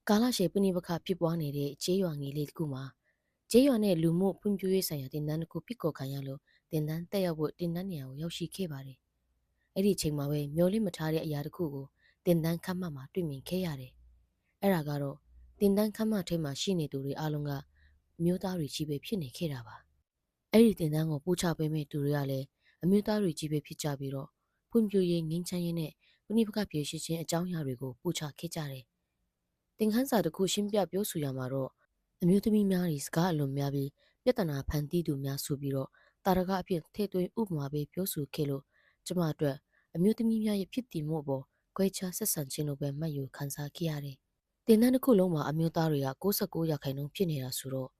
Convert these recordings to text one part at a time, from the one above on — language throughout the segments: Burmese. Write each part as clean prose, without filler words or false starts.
ကာလရှည်ပဏိပခဖြစ်ပွားနေတဲ့ကျေးရွာငယ်လေးတစ်ခုမှာကျေးရွာနဲ့လူမှုဖွံ့ဖြိုးရေးဆိုင်ရာတင်နန်းတစ်ခုဖိတ်ခေါ်ခံရလို့တင်နန်းတက်ရောက်ဖို့တင်နန်းနေရာကိုရောက်ရှိခဲ့ပါတယ်။အဲ့ဒီအချိန်မှာပဲမျောလင့်မထားတဲ့အရာတစ်ခုကိုတင်နန်းခမ်းမမှာတွေ့မြင်ခဲ့ရတယ်။အဲ့ဒါကတော့တင်နန်းခမ်းမထဲမှာရှိနေသူတွေအားလုံးကအမျိုးသားတွေကြီးပဲဖြစ်နေခဲ့တာပါ။အဲ့ဒီတင်နန်းကိုပူချပေးမဲ့သူတွေကလည်းအမျိုးသားတွေကြီးပဲဖြစ်ကြပြီးတော့ဖွံ့ဖြိုးရေးငင်းချမ်းရေးနဲ့ပဏိပခပြေရှင်းခြင်းအကြောင်းအရာတွေကိုပူချခဲ့ကြတယ်။တင်ခန်းစာတစ်ခုရှင်းပြပြောဆိုရမှာတော့အမျိုးသမီးများ၏စကားအလွန်များပြီးပြဿနာဖန်တီးသူများဆိုပြီးတော့တာရကအဖြစ်ထည့်သွင်းဥပမာပဲပြောဆိုခဲ့လို့ကျမအတွက်အမျိုးသမီးများရဲ့ဖြစ်တည်မှုအပေါ်ခွဲခြားဆက်ဆံခြင်းလိုပဲမှတ်ယူခန်းစားခဲ့ရတယ်။တင်နန်းတစ်ခုလုံးမှာအမျိုးသားတွေက69%ဖြစ်နေတာဆိုတော့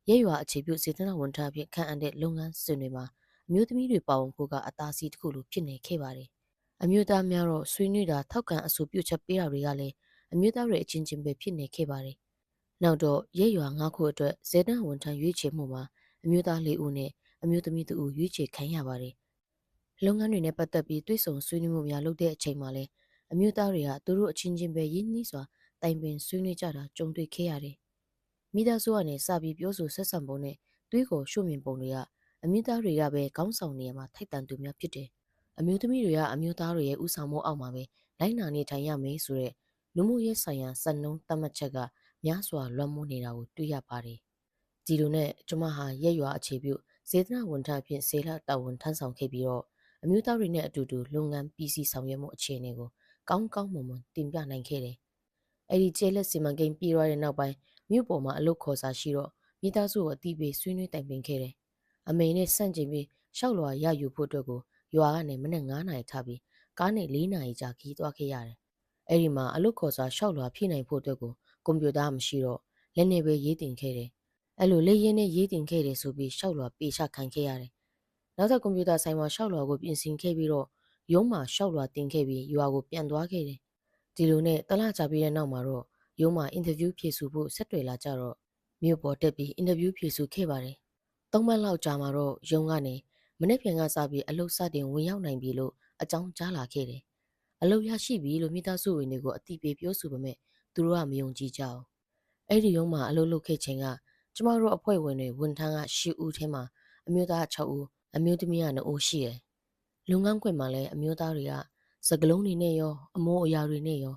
ရဲရွာအခြေပြုစေတနာဝန်ထမ်းအဖြစ်ခန့်အပ်တဲ့လုပ်ငန်းစဉ်တွေမှာအမျိုးသမီးတွေပါဝင်ဖို့ကအသာစီးတစ်ခုလိုဖြစ်နေခဲ့ပါတယ်။အမျိုးသားများတော့ဆွေးနွေးတာထောက်ခံအဆိုပြုချက်ပေးတာတွေကလည်းအမျိုးသားတွေအချင်းချင်းပဲဖြစ်နေခဲ့ပါတယ်။နောက်တော့ရဲရွာ9ခုအတွက်ဇေတန်ဝန်ထမ်းရွေးချယ်မှုမှာအမျိုးသား4ဦးနဲ့အမျိုးသမီး2ဦးရွေးချယ်ခံရပါတယ်။လုပ်ငန်းတွေနဲ့ပတ်သက်ပြီးတွေးဆုံဆွေးနွေးမှုများလုပ်တဲ့အချိန်မှာလည်းအမျိုးသားတွေကသူတို့အချင်းချင်းပဲရင်းနှီးစွာတိုင်ပင်ဆွေးနွေးကြတာကြုံတွေ့ခဲ့ရတယ်။မိသားစုကနေစပြီးပြောဆိုဆက်ဆံပုံနဲ့တွေးခေါ်ရှုမြင်ပုံတွေကအမျိုးသားတွေကပဲခေါင်းဆောင်နေရာမှာထိုက်တန်သူများဖြစ်တယ်။အမျိုးသမီးတွေကအမျိုးသားတွေရဲ့ဥဆောင်မှုအောက်မှာပဲလိုက်နာနေထိုင်ရမယ်ဆိုတဲ့လူမှုရေးဆိုင်ရာစံနှုန်းသတ်မှတ်ချက်ကများစွာလွှမ်းမိုးနေတာကိုတွေ့ရပါတယ်။ဒီလိုနဲ့ကျမဟာရက်ရွာအခြေပြုစေတနာဝန်ထမ်းအဖြစ်ဆေးလတာဝန်ထမ်းဆောင်ခဲ့ပြီးတော့အမျိုးသားတွေနဲ့အတူတူလုပ်ငန်းပြည်စီဆောင်ရွက်မှုအခြေအနေကိုကောင်းကောင်းမွန်မွန်တင်ပြနိုင်ခဲ့တယ်။အဲဒီကျေးလက်စီမံကိန်းပြီးသွားတဲ့နောက်ပိုင်းမြို့ပေါ်မှာအလုပ်ခေါ်စာရှိတော့မိသားစုကိုအတိပေးဆွေးနွေးတိုင်ပင်ခဲ့တယ်။အမေနဲ့ဆန့်ကျင်ပြီးရှောက်လွာရယူဖို့အတွက်ကိုရွာကနေမနက်9နာရီထားပြီးကားနဲ့4နာရီကြာခီးသွားခဲ့ရတယ်။အဲ့ဒီမှာအလုပ်ခေါ်စာရှောက်လွာဖြည့်နိုင်ဖို့အတွက်ကိုကွန်ပျူတာမရှိတော့လက်နဲ့ပဲရေးတင်ခဲ့တယ်။အဲ့လိုလက်ရင်းနဲ့ရေးတင်ခဲ့တယ်ဆိုပြီးရှောက်လွာပေချခံခဲ့ရတယ်။နောက်ထပ်ကွန်ပျူတာဆိုင်မှာရှောက်လွာကိုပြင်ဆင်ခဲ့ပြီးတော့ရုံးမှာရှောက်လွာတင်ခဲ့ပြီးရွာကိုပြန်သွားခဲ့တယ်။ဒီလိုနဲ့တလကြာပြီးတဲ့နောက်မှာတော့ရုံးမှာအင်တာဗျူးဖြေဆိုဖို့ဆက်တွေ့လာကြတော့မြို့ပေါ်တက်ပြီးအင်တာဗျူးဖြေဆိုခဲ့ပါတယ်။3ပတ်လောက်ကြာမှာတော့ရုံးကနေမနေ့ပြန်ကစပြီးအလုပ်စတင်ဝင်ရောက်နိုင်ပြီလို့အကြောင်းကြားလာခဲ့တယ်။အလုပ်ရရှိပြီလို့မိသားစုဝင်တွေကိုအတိပေးပြောဆိုပေမဲ့သူတို့ကမယုံကြည်ကြဘူး။အဲ့ဒီရုံးမှာအလုပ်လုပ်ခဲ့ချိန်ကကျမတို့အဖွဲ့ဝင်တွေဝန်ထမ်းက10ဦးထဲမှာအမျိုးသား6ဦးအမျိုးသမီးက2ဦးရှိတယ်။လုပ်ငန်းခွင်မှာလည်းအမျိုးသားတွေကစကလုံးတွေနဲ့ရောအမိုးအရာတွေနဲ့ရော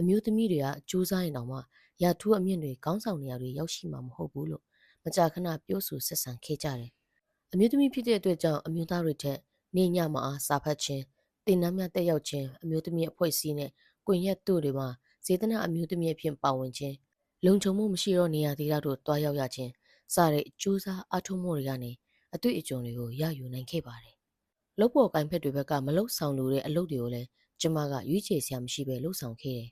အမျိုးသမီးတွေကကြိုးစားရင်တောင်မှရာထူးအမြင့်တွေခေါင်းဆောင်နေရာတွေရောက်ရှိမှာမဟုတ်ဘူးလို့မကြာခဏပြောဆိုဆက်ဆံခဲ့ကြတယ်။အမျိုးသမီးဖြစ်တဲ့အတွက်ကြောင့်အမျိုးသားတွေထက်နေညမအားစာဖတ်ခြင်းတင်နန်းများတက်ရောက်ခြင်းအမျိုးသမီးအဖွဲ့အစည်းနဲ့ကွန်ရက်တို့တွေမှာစေတနာအမျိုးသမီးအဖြစ်ပါဝင်ခြင်းလုံခြုံမှုမရှိတော့နေရာဒေသတို့တွားရောက်ရခြင်းစတဲ့ကြိုးစားအထုံးမှုတွေကနေအတွေ့အကြုံတွေကိုရယူနိုင်ခဲ့ပါတယ်။လုပ်ပေါ်ကိုင်ဖက်တွေဘက်ကမလုပ်ဆောင်လို့တဲ့အလုပ်တွေကိုလည်းကျမကရွေးချယ်စရာမရှိပဲလုပ်ဆောင်ခဲ့တယ်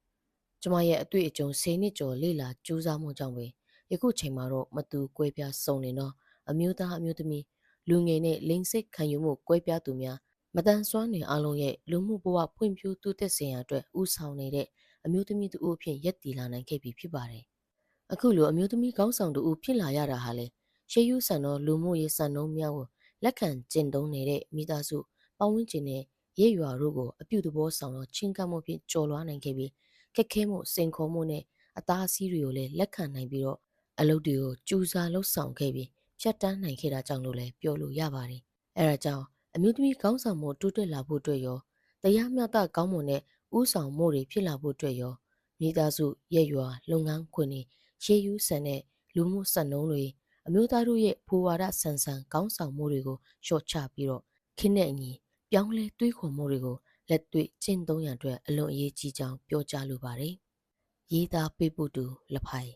။ကျမရဲ့အတွေ့အကြုံ10နှစ်ကျော်လေ့လာကြိုးစားမှုကြောင့်ပဲယခုချိန်မှာတော့မတူကွဲပြားစုံနေတော့အမျိုးသားအမျိုးသမီးလူငယ်နဲ့လိင်စိတ်ခံယူမှုကွဲပြားသူများမတန်ဆွမ်းနေအလုံးရဲ့လူမှုဘဝဖွံ့ဖြိုးတိုးတက်စေရန်အတွက်ဥဆောင်နေတဲ့အမျိုးသမီးတူအဖြစ်ရက်တည်လာနိုင်ခဲ့ပြီဖြစ်ပါတယ်။အခုလိုအမျိုးသမီးကောင်းဆောင်တူဖြစ်လာရတာဟာလေရှေးယူဆန်သောလူမှုရေးစံနှုန်းများကိုလက်ခံကျင့်သုံးနေတဲ့မိသားစုပတ်ဝန်းကျင်နဲ့ရဲရွာတို့ကိုအပြုသဘောဆောင်သောချင်းကပ်မှုဖြင့်ကြော်လွှားနိုင်ခဲ့ပြီးခက်ခဲမှုစိန်ခေါ်မှုနဲ့အသားအစည်းတွေကိုလည်းလက်ခံနိုင်ပြီးတော့အလုပ်တွေကိုကြိုးစားလှုပ်ဆောင်ခဲ့ပြီးဖြတ်တန်းနိုင်ခဲ့တာကြောင့်လို့လည်းပြောလို့ရပါတယ်။အဲဒါကြောင့်အမျိုးသမီးကောင်းဆောင်မှုတိုးတက်လာဖို့အတွက်ရောတရားမျှတကောင်းမွန်တဲ့ဥဆောင်မှုတွေဖြစ်လာဖို့အတွက်ရောမိသားစုရဲ့ရွာလုပ်ငန်းခွင်တွေရေယူဆန်တဲ့လူမှုစံနှုန်းတွေအမျိုးသားတို့ရဲ့ဘူဝါဒဆန်ဆန်ကောင်းဆောင်မှုတွေကိုလျှော့ချပြီးတော့ခင်းတဲ့အညီပြောင်းလဲတွေးခေါ်မှုတွေကိုလက်တွေ့ကျင့်သုံးရန်အတွက်အလွန်အရေးကြီးကြောင်းပြောကြားလိုပါတယ်။ရေးသားပေးပို့သူလဖိုင်